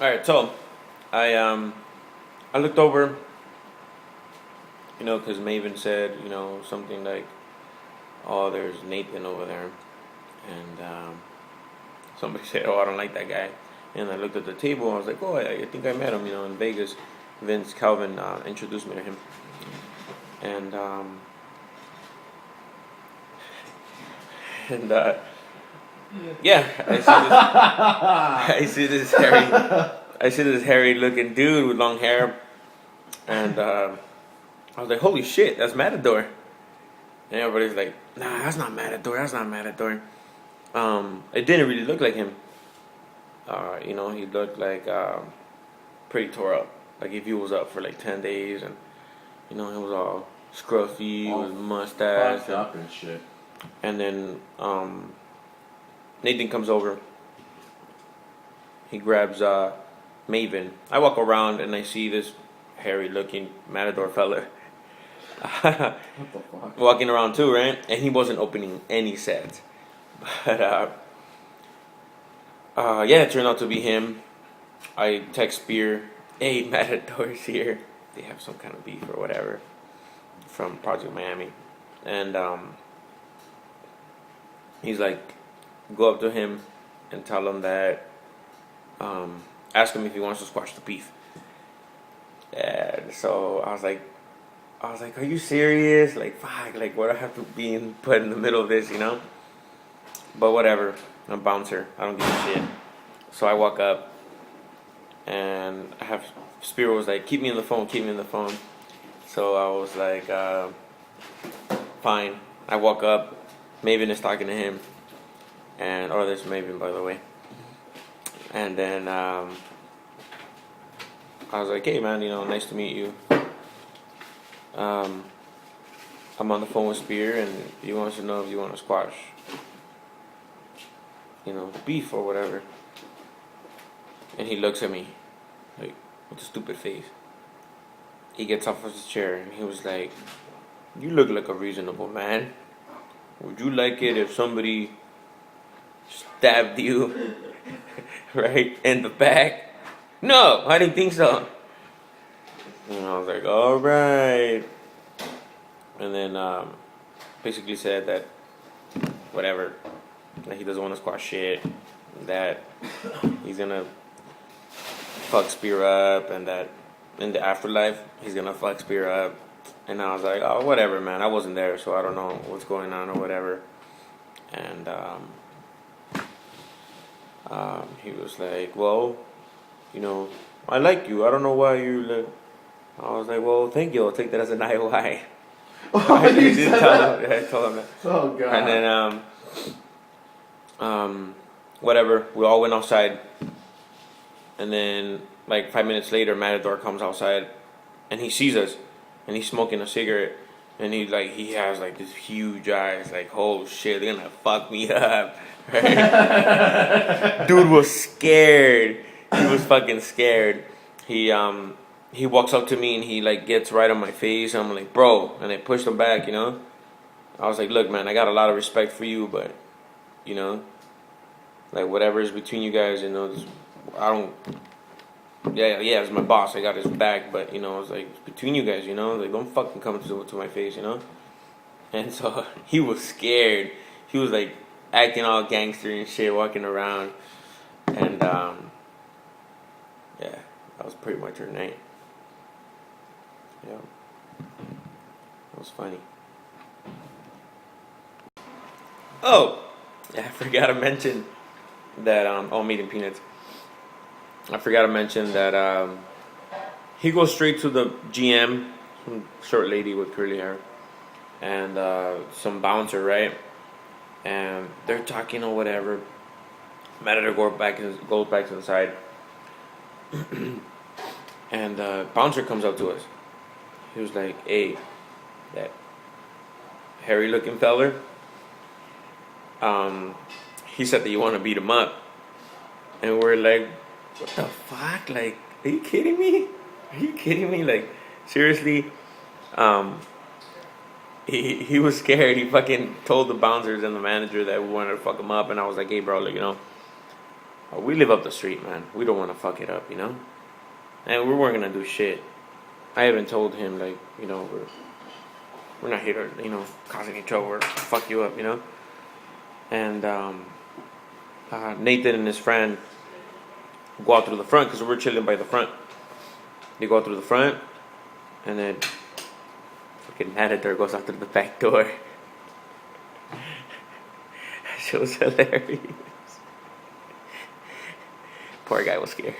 All right, so I looked over, because Maven said, something like, "Oh, there's Nathan over there," and somebody said, "Oh, I don't like that guy," and I looked at the table and I was like, "Oh, I think I met him, in Vegas." Vince Calvin introduced me to him, and and yeah, I see this hairy looking dude with long hair, and I was like, "Holy shit, that's Matador!" And everybody's like, "Nah, that's not Matador. That's not Matador." It didn't really look like him. He looked like pretty tore up. Like if he was up for like 10 days, and he was all scruffy All with mustache, fucked up and shit. and then Nathan comes over. He grabs Maven. I walk around and I see this hairy-looking Matador fella What the fuck? walking around too, right? And he wasn't opening any sets. But yeah, it turned out to be him. I text Speer, "Hey, Matador's here." They have some kind of beef or whatever from Project Miami, and he's like, "Go up to him and tell him that, ask him if he wants to squash the beef." And so I was like, "Are you serious? Like, fuck, like, what I have to be put in the middle of this, But whatever, I'm a bouncer. I don't give a shit. So I walk up, and Spear was like, "Keep me on the phone, keep me on the phone." So I was like, fine. I walk up, Maven is talking to him, there's Maven, by the way. And then I was like, "Hey, man, nice to meet you. I'm on the phone with Spear, and he wants to know if you want to squash, beef or whatever." And he looks at me, like, with a stupid face. He gets off of his chair, and he was like, "You look like a reasonable man. Would you like it if somebody stabbed you, right, in the back?" "No, I didn't think so." And I was like, "All right." And then basically said that whatever, that he doesn't want to squash shit, that he's gonna fuck Spear up, and that in the afterlife he's gonna fuck Spear up. And I was like, "Oh, whatever, man. I wasn't there, so I don't know what's going on or whatever." And he was like, "Well, I like you. I don't know why you." I was like, "Well, thank you. I'll take that as an IOI." Oh, you said that? I told him that. Oh god. And then whatever. We all went outside, and then like 5 minutes later, Matador comes outside, and he sees us, and he's smoking a cigarette, and he has like this huge eyes, like, "Oh shit, they're gonna fuck me up." Right? Dude was scared. He was fucking scared. He walks up to me and he like gets right on my face, and I'm like, "Bro," and I pushed him back. I was like, "Look, man, I got a lot of respect for you, but like whatever is between you guys, just, I don't." Yeah, it's my boss. I got his back, but it's like between you guys, like don't fucking come to my face, And so he was scared. He was like acting all gangster and shit, walking around, and yeah, that was pretty much her night. Yeah, that was funny. Oh, yeah, I forgot to mention that. I'm eating peanuts. I forgot to mention that he goes straight to the GM, some short lady with curly hair, and some bouncer, right? And they're talking or whatever. Matador goes back to the side, and bouncer comes up to us. He was like, "Hey, that hairy-looking feller. He said that you want to beat him up," and we're like, "What the fuck? Like, are you kidding me? Are you kidding me? Like, seriously?" He was scared. He fucking told the bouncers and the manager that we wanted to fuck him up, and I was like, "Hey, bro, like, We live up the street, man. We don't want to fuck it up, you know? And we weren't going to do shit. I even told him, like, you know, we're not here to, you know, cause any trouble or fuck you up, you know? And Nathan and his friend go out through the front because we're chilling by the front. They go out through the front, and then fucking Matador goes out through the back door. That shit was hilarious. Poor guy was scared.